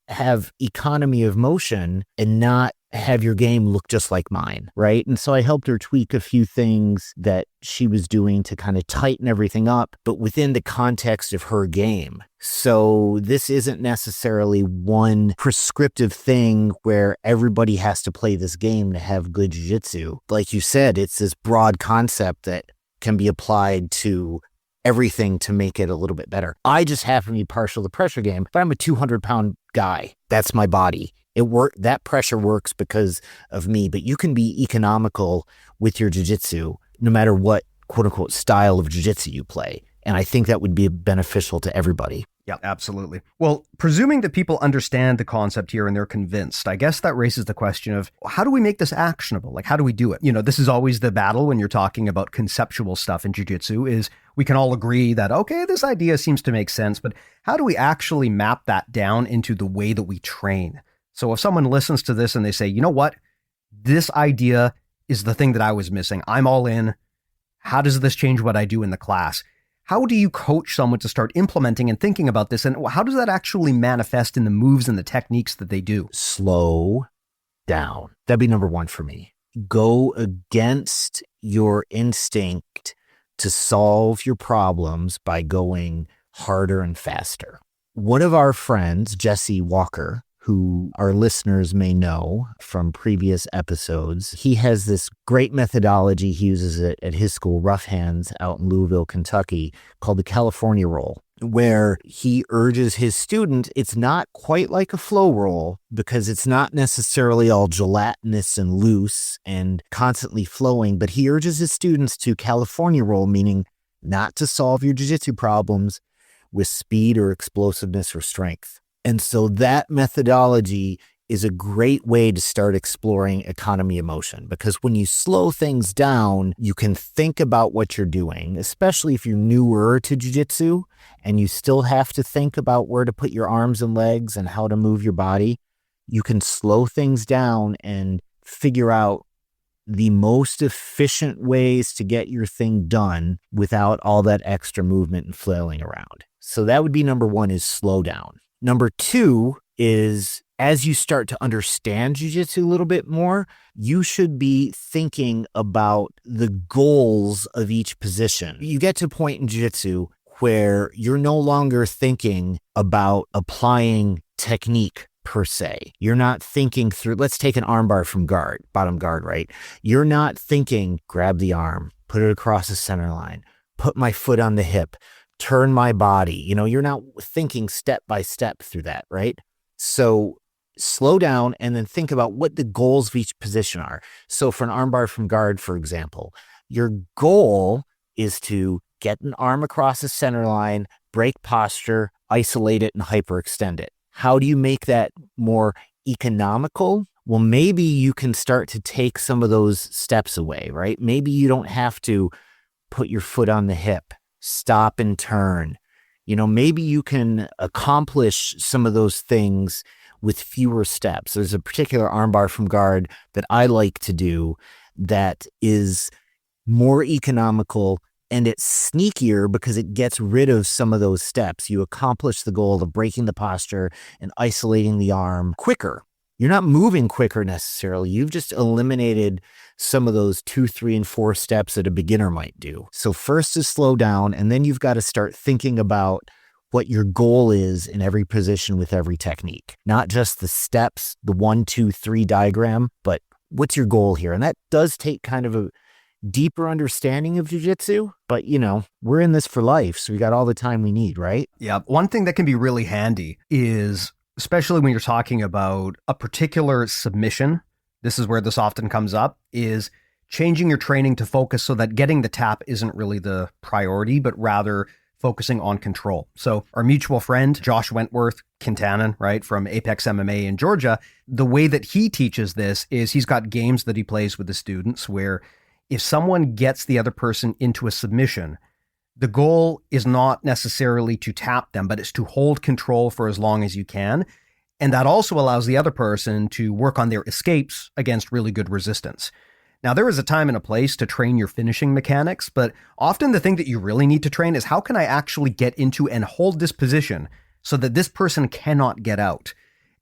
have economy of motion and not have your game look just like mine, right? And so I helped her tweak a few things that she was doing to kind of tighten everything up, but within the context of her game. So this isn't necessarily one prescriptive thing where everybody has to play this game to have good jiu-jitsu. Like you said, it's this broad concept that can be applied to everything to make it a little bit better. I just happen to be partial to the pressure game, but I'm a 200-pound guy. That's my body. That pressure works because of me, but you can be economical with your jiu-jitsu no matter what quote-unquote style of jiu-jitsu you play. And I think that would be beneficial to everybody. Yeah, absolutely. Well, presuming that people understand the concept here and they're convinced, I guess that raises the question of how do we make this actionable? Like, how do we do it? This is always the battle when you're talking about conceptual stuff in jiu-jitsu, is we can all agree that, okay, this idea seems to make sense, but how do we actually map that down into the way that we train? So if someone listens to this and they say, you know what, this idea is the thing that I was missing. I'm all in. How does this change what I do in the class? How do you coach someone to start implementing and thinking about this? And how does that actually manifest in the moves and the techniques that they do? Slow down. That'd be number one for me. Go against your instinct to solve your problems by going harder and faster. One of our friends, Jesse Walker, who our listeners may know from previous episodes, he has this great methodology. He uses it at his school, Rough Hands, out in Louisville, Kentucky, called the California roll, where he urges his student, it's not quite like a flow roll because it's not necessarily all gelatinous and loose and constantly flowing, but he urges his students to California roll, meaning not to solve your jiu-jitsu problems with speed or explosiveness or strength. And so that methodology is a great way to start exploring economy of motion, because when you slow things down, you can think about what you're doing, especially if you're newer to jiu-jitsu and you still have to think about where to put your arms and legs and how to move your body. You can slow things down and figure out the most efficient ways to get your thing done without all that extra movement and flailing around. So that would be number one, is slow down. Number two is, as you start to understand jiu-jitsu a little bit more, you should be thinking about the goals of each position. You get to a point in jiu-jitsu where you're no longer thinking about applying technique per se. You're not thinking through, let's take an armbar from guard, bottom guard, right? You're not thinking, grab the arm, put it across the center line, put my foot on the hip, turn my body. You're not thinking step by step through that, right? So slow down and then think about what the goals of each position are. So for an armbar from guard, for example, your goal is to get an arm across the center line, break posture, isolate it, and hyperextend it. How do you make that more economical? Well, maybe you can start to take some of those steps away, right? Maybe you don't have to put your foot on the hip, stop and turn. Maybe you can accomplish some of those things with fewer steps. There's a particular armbar from guard that I like to do that is more economical, and it's sneakier because it gets rid of some of those steps. You accomplish the goal of breaking the posture and isolating the arm quicker. You're not moving quicker necessarily. You've just eliminated some of those 2, 3, and 4 steps that a beginner might do. So first is slow down, and then you've got to start thinking about what your goal is in every position with every technique. Not just the steps, the 1, 2, 3 diagram, but what's your goal here? And that does take kind of a deeper understanding of jiu-jitsu, but we're in this for life, so we got all the time we need, right? Yeah. One thing that can be really handy is, especially when you're talking about a particular submission, this is where this often comes up, is changing your training to focus so that getting the tap isn't really the priority, but rather focusing on control. So our mutual friend, Josh Wentworth Kintanen, right, from Apex MMA in Georgia, the way that he teaches this is he's got games that he plays with the students where if someone gets the other person into a submission, the goal is not necessarily to tap them, but it's to hold control for as long as you can. And that also allows the other person to work on their escapes against really good resistance. Now, there is a time and a place to train your finishing mechanics, but often the thing that you really need to train is how can I actually get into and hold this position so that this person cannot get out?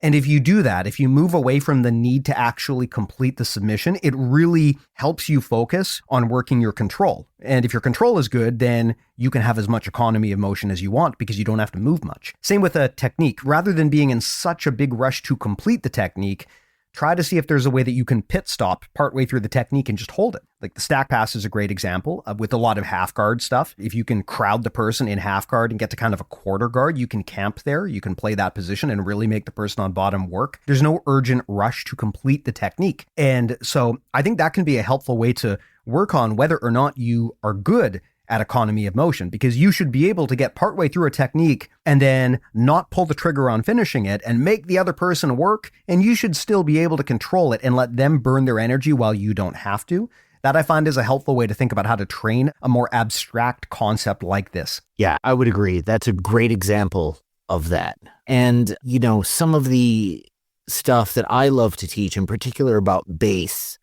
And if you do that, if you move away from the need to actually complete the submission, it really helps you focus on working your control. And if your control is good, then you can have as much economy of motion as you want because you don't have to move much. Same with a technique. Rather than being in such a big rush to complete the technique, try to see if there's a way that you can pit stop partway through the technique and just hold it. Like the stack pass is a great example with a lot of half guard stuff. If you can crowd the person in half guard and get to kind of a quarter guard, you can camp there. You can play that position and really make the person on bottom work. There's no urgent rush to complete the technique. And so I think that can be a helpful way to work on whether or not you are good at economy of motion, because you should be able to get partway through a technique and then not pull the trigger on finishing it and make the other person work. And you should still be able to control it and let them burn their energy while you don't have to. That I find is a helpful way to think about how to train a more abstract concept like this. Yeah, I would agree. That's a great example of that. And, some of the stuff that I love to teach, in particular about base,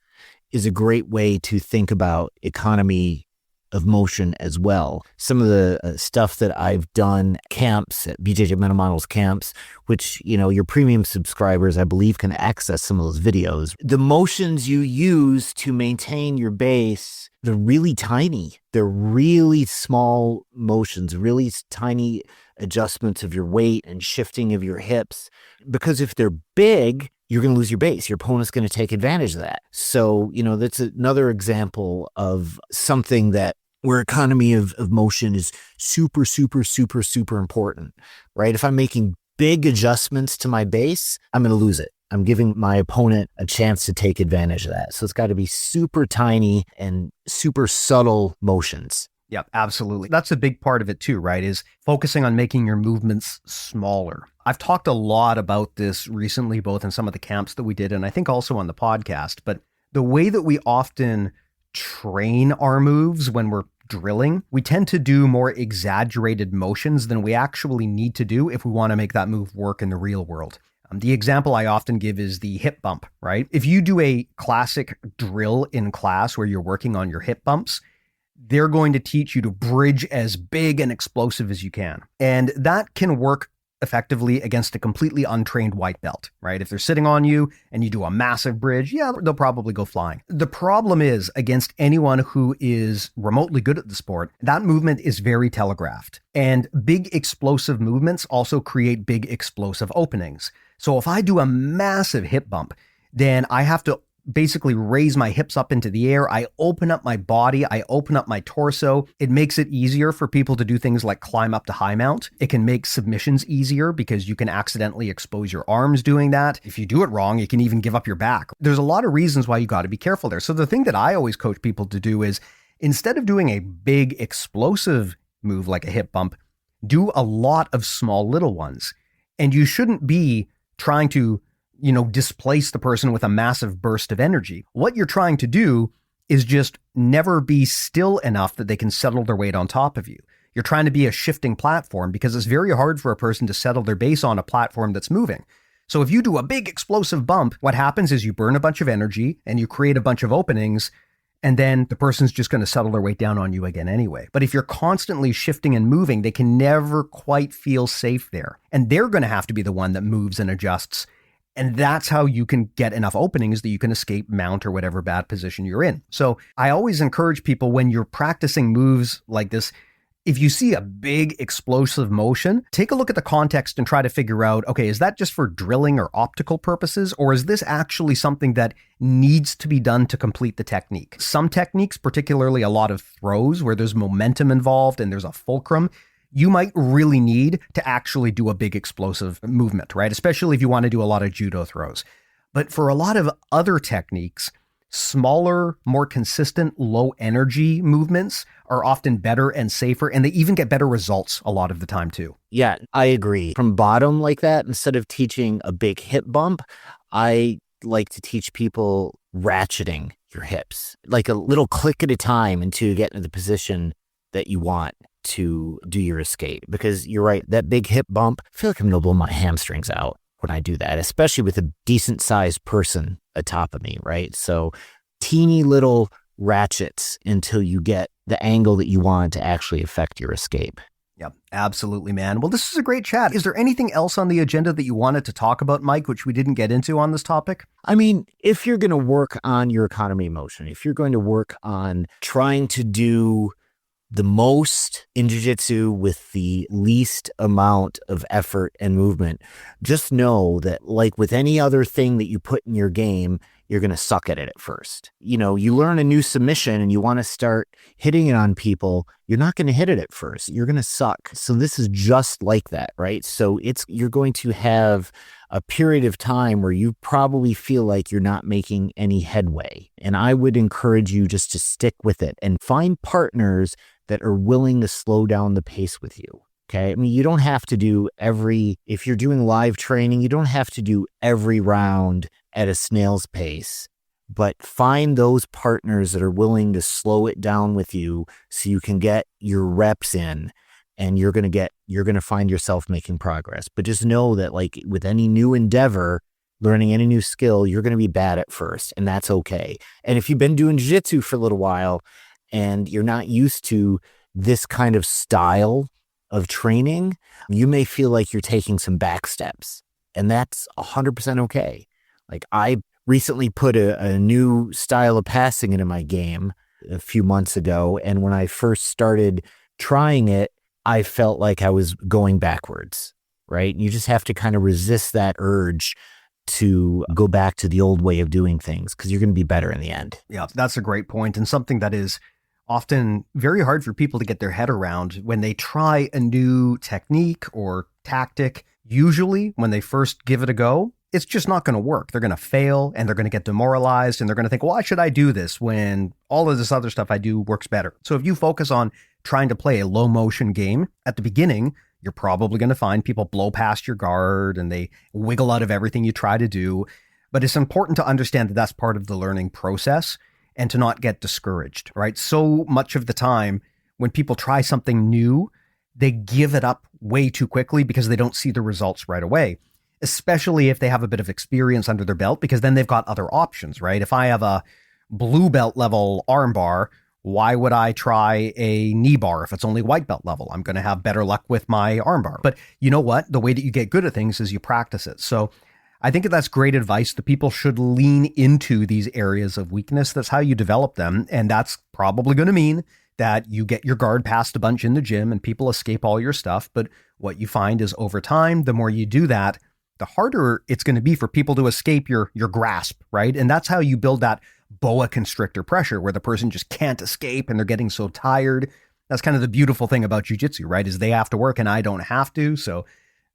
is a great way to think about economy of motion as well. Some of the stuff that I've done camps at BJJ Mental Models camps, which, your premium subscribers, I believe, can access some of those videos. The motions you use to maintain your base, they're really tiny. They're really small motions, really tiny adjustments of your weight and shifting of your hips. Because if they're big, you're going to lose your base. Your opponent's going to take advantage of that. So, that's another example of something that where economy of motion is super, super, super, super important, right? If I'm making big adjustments to my base, I'm going to lose it. I'm giving my opponent a chance to take advantage of that. So it's got to be super tiny and super subtle motions. Yeah, absolutely. That's a big part of it too, right? Is focusing on making your movements smaller. I've talked a lot about this recently, both in some of the camps that we did, and I think also on the podcast, but the way that we often train our moves when we're drilling, we tend to do more exaggerated motions than we actually need to do if we want to make that move work in the real world. The example I often give is the hip bump, right? If you do a classic drill in class where you're working on your hip bumps, they're going to teach you to bridge as big and explosive as you can. And that can work effectively against a completely untrained white belt, right? If they're sitting on you and you do a massive bridge, yeah, they'll probably go flying. The problem is against anyone who is remotely good at the sport, that movement is very telegraphed. And big explosive movements also create big explosive openings. So if I do a massive hip bump, then I have to basically raise my hips up into the air. I open up my body. I open up my torso. It makes it easier for people to do things like climb up to high mount. It can make submissions easier because you can accidentally expose your arms doing that. If you do it wrong, you can even give up your back. There's a lot of reasons why you got to be careful there. So the thing that I always coach people to do is instead of doing a big explosive move like a hip bump, do a lot of small little ones. And you shouldn't be trying to displace the person with a massive burst of energy. What you're trying to do is just never be still enough that they can settle their weight on top of you. You're trying to be a shifting platform because it's very hard for a person to settle their base on a platform that's moving. So if you do a big explosive bump, what happens is you burn a bunch of energy and you create a bunch of openings, and then the person's just going to settle their weight down on you again anyway. But if you're constantly shifting and moving, they can never quite feel safe there. And they're going to have to be the one that moves and adjusts. And that's how you can get enough openings that you can escape mount or whatever bad position you're in. So I always encourage people when you're practicing moves like this, if you see a big explosive motion, take a look at the context and try to figure out, okay, is that just for drilling or optical purposes? Or is this actually something that needs to be done to complete the technique? Some techniques, particularly a lot of throws where there's momentum involved and there's a fulcrum, you might really need to actually do a big explosive movement, right? Especially if you want to do a lot of judo throws. But for a lot of other techniques, smaller, more consistent, low energy movements are often better and safer, and they even get better results a lot of the time too. Yeah, I agree. From bottom like that, instead of teaching a big hip bump, I like to teach people ratcheting your hips, like a little click at a time until you get into the position that you want to do your escape. Because you're right, that big hip bump, I feel like I'm gonna blow my hamstrings out when I do that, especially with a decent sized person atop of me, right? So teeny little ratchets until you get the angle that you want to actually affect your escape. Yep, absolutely, man. Well, this is a great chat. Is there anything else on the agenda that you wanted to talk about, Mike, which we didn't get into on this topic? I mean, if you're going to work on your economy of motion, if you're going to work on trying to do the most in jiu-jitsu with the least amount of effort and movement, just know that like with any other thing that you put in your game, you're going to suck at it at first. You learn a new submission and you want to start hitting it on people, you're not going to hit it at first. You're going to suck. So this is just like that, right? So you're going to have a period of time where you probably feel like you're not making any headway. And I would encourage you just to stick with it and find partners that are willing to slow down the pace with you. Okay. I mean, you don't have to do if you're doing live training, you don't have to do every round at a snail's pace, but find those partners that are willing to slow it down with you so you can get your reps in and you're going to find yourself making progress. But just know that like with any new endeavor, learning any new skill, you're going to be bad at first, and that's okay. And if you've been doing jiu-jitsu for a little while, and you're not used to this kind of style of training, you may feel like you're taking some back steps, and that's 100% okay. Like, I recently put a new style of passing into my game a few months ago, and when I first started trying it, I felt like I was going backwards, right? You just have to kind of resist that urge to go back to the old way of doing things, because you're going to be better in the end. Yeah, that's a great point, and something that is often very hard for people to get their head around when they try a new technique or tactic. Usually when they first give it a go, it's just not going to work. They're going to fail, and they're going to get demoralized, and they're going to think, why should I do this when all of this other stuff I do works better? So if you focus on trying to play a low motion game at the beginning, you're probably going to find people blow past your guard and they wiggle out of everything you try to do. But it's important to understand that that's part of the learning process and to not get discouraged, right? So much of the time when people try something new, they give it up way too quickly because they don't see the results right away, especially if they have a bit of experience under their belt, because then they've got other options, right? If I have a blue belt level arm bar, why would I try a knee bar if it's only white belt level? I'm going to have better luck with my arm bar. But you know what? The way that you get good at things is you practice it. So I think that's great advice. The people should lean into these areas of weakness. That's how you develop them. And that's probably going to mean that you get your guard passed a bunch in the gym and people escape all your stuff. But what you find is over time, the more you do that, the harder it's going to be for people to escape your grasp, right? And that's how you build that boa constrictor pressure, where the person just can't escape and they're getting so tired. That's kind of the beautiful thing about jiu-jitsu, right? Is they have to work and I don't have to. So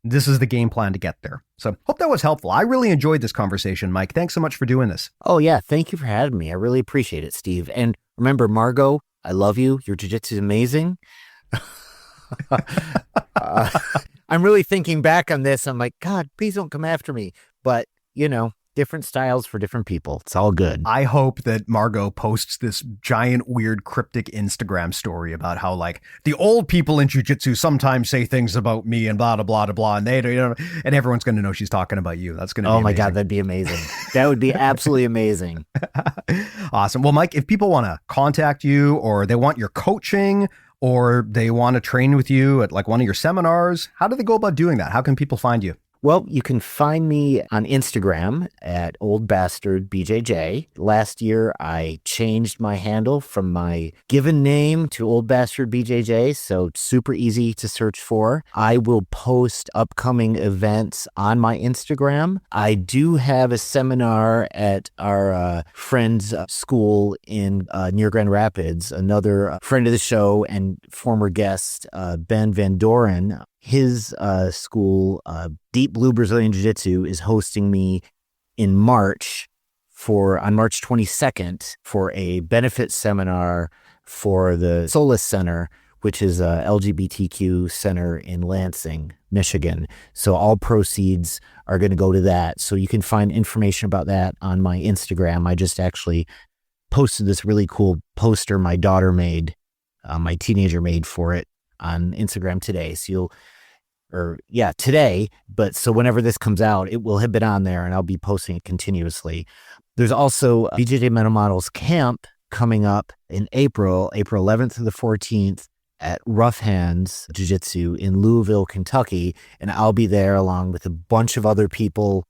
this is the game plan to get there. So hope that was helpful. I really enjoyed this conversation, Mike. Thanks so much for doing this. Oh yeah, thank you for having me. I really appreciate it, Steve. And remember, Margot, I love you. Your jiu-jitsu is amazing. I'm really thinking back on this. I'm like, God, please don't come after me. But, you know, different styles for different people. It's all good. I hope that Margot posts this giant, weird, cryptic Instagram story about how, like, the old people in jiu-jitsu sometimes say things about me and blah, blah, blah, blah, and they don't, and everyone's going to know she's talking about you. That's going to be my amazing. God, that'd be amazing. That would be absolutely amazing. Awesome. Well, Mike, if people want to contact you, or they want your coaching, or they want to train with you at like one of your seminars, how do they go about doing that? How can people find you? Well, you can find me on Instagram at Old Bastard BJJ. Last year, I changed my handle from my given name to Old Bastard BJJ, so it's super easy to search for. I will post upcoming events on my Instagram. I do have a seminar at our friend's school in near Grand Rapids. Another friend of the show and former guest, Ben Van Doren, his school, Deep Blue Brazilian Jiu-Jitsu, is hosting me on March 22nd for a benefit seminar for the Solis Center, which is a LGBTQ center in Lansing, Michigan. So all proceeds are going to go to that. So you can find information about that on my Instagram. I just actually posted this really cool poster my daughter made, my teenager made for it on Instagram today. So today, but so whenever this comes out, it will have been on there and I'll be posting it continuously. There's also a BJJ Mental Models camp coming up in April 11th to the 14th at Rough Hands Jiu-Jitsu in Louisville, Kentucky. And I'll be there along with a bunch of other people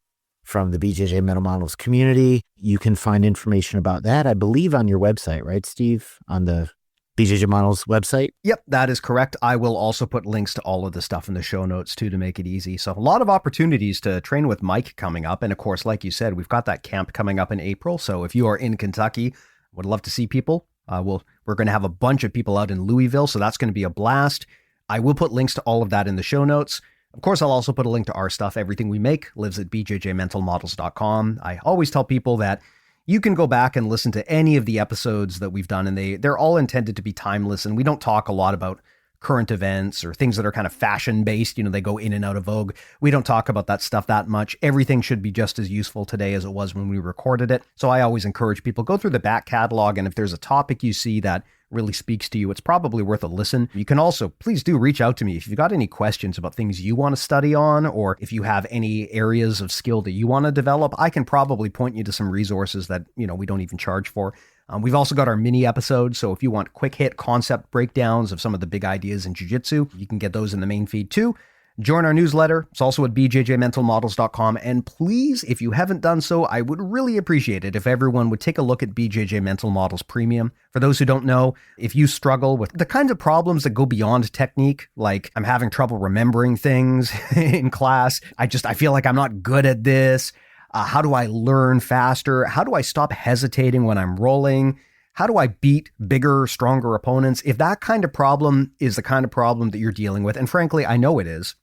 from the BJJ Mental Models community. You can find information about that, I believe, on your website, right, Steve? On the BJJ Models website? Yep, that is correct. I will also put links to all of the stuff in the show notes too to make it easy. So a lot of opportunities to train with Mike coming up. And of course, like you said, we've got that camp coming up in April. So if you are in Kentucky, would love to see people. We're going to have a bunch of people out in Louisville, so that's going to be a blast. I will put links to all of that in the show notes. Of course, I'll also put a link to our stuff. Everything we make lives at bjjmentalmodels.com. I always tell people that you can go back and listen to any of the episodes that we've done, and they're all intended to be timeless, and we don't talk a lot about current events or things that are kind of fashion-based. They go in and out of vogue. We don't talk about that stuff that much. Everything should be just as useful today as it was when we recorded it. So I always encourage people, go through the back catalog, and if there's a topic you see that really speaks to you, it's probably worth a listen. You can also, please do reach out to me if you've got any questions about things you want to study on, or if you have any areas of skill that you want to develop. I can probably point you to some resources that, we don't even charge for. We've also got our mini episodes, so if you want quick hit concept breakdowns of some of the big ideas in jiu-jitsu, you can get those in the main feed too. Join our newsletter. It's also at bjjmentalmodels.com. And please, if you haven't done so, I would really appreciate it if everyone would take a look at BJJ Mental Models Premium. For those who don't know, if you struggle with the kinds of problems that go beyond technique, like I'm having trouble remembering things in class, I feel like I'm not good at this. How do I learn faster? How do I stop hesitating when I'm rolling? How do I beat bigger, stronger opponents? If that kind of problem is the kind of problem that you're dealing with, and frankly, I know it is,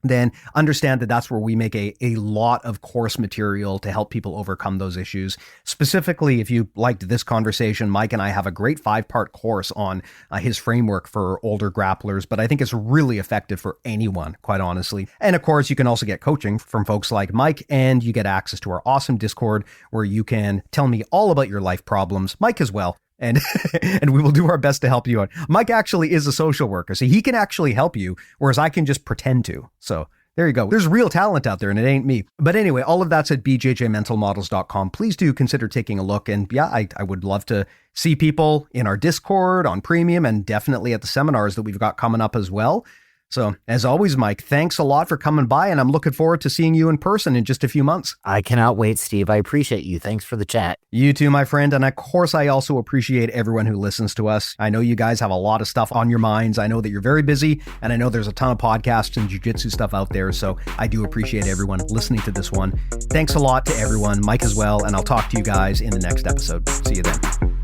then understand that that's where we make a lot of course material to help people overcome those issues. Specifically, if you liked this conversation, Mike and I have a great 5-part course on his framework for older grapplers, but I think it's really effective for anyone, quite honestly. And of course, you can also get coaching from folks like Mike, and you get access to our awesome Discord where you can tell me all about your life problems, Mike as well. And and we will do our best to help you out. Mike actually is a social worker, so he can actually help you, whereas I can just pretend to. So there you go. There's real talent out there, and it ain't me. But anyway, all of that's at bjjmentalmodels.com. Please do consider taking a look. And yeah, I would love to see people in our Discord, on Premium, and definitely at the seminars that we've got coming up as well. So, as always, Mike, thanks a lot for coming by, and I'm looking forward to seeing you in person in just a few months. I cannot wait, Steve. I appreciate you. Thanks for the chat. You too, my friend. And of course, I also appreciate everyone who listens to us. I know you guys have a lot of stuff on your minds. I know that you're very busy, and I know there's a ton of podcasts and jiu-jitsu stuff out there. So I do appreciate everyone listening to this one. Thanks a lot to everyone, Mike as well, and I'll talk to you guys in the next episode. See you then.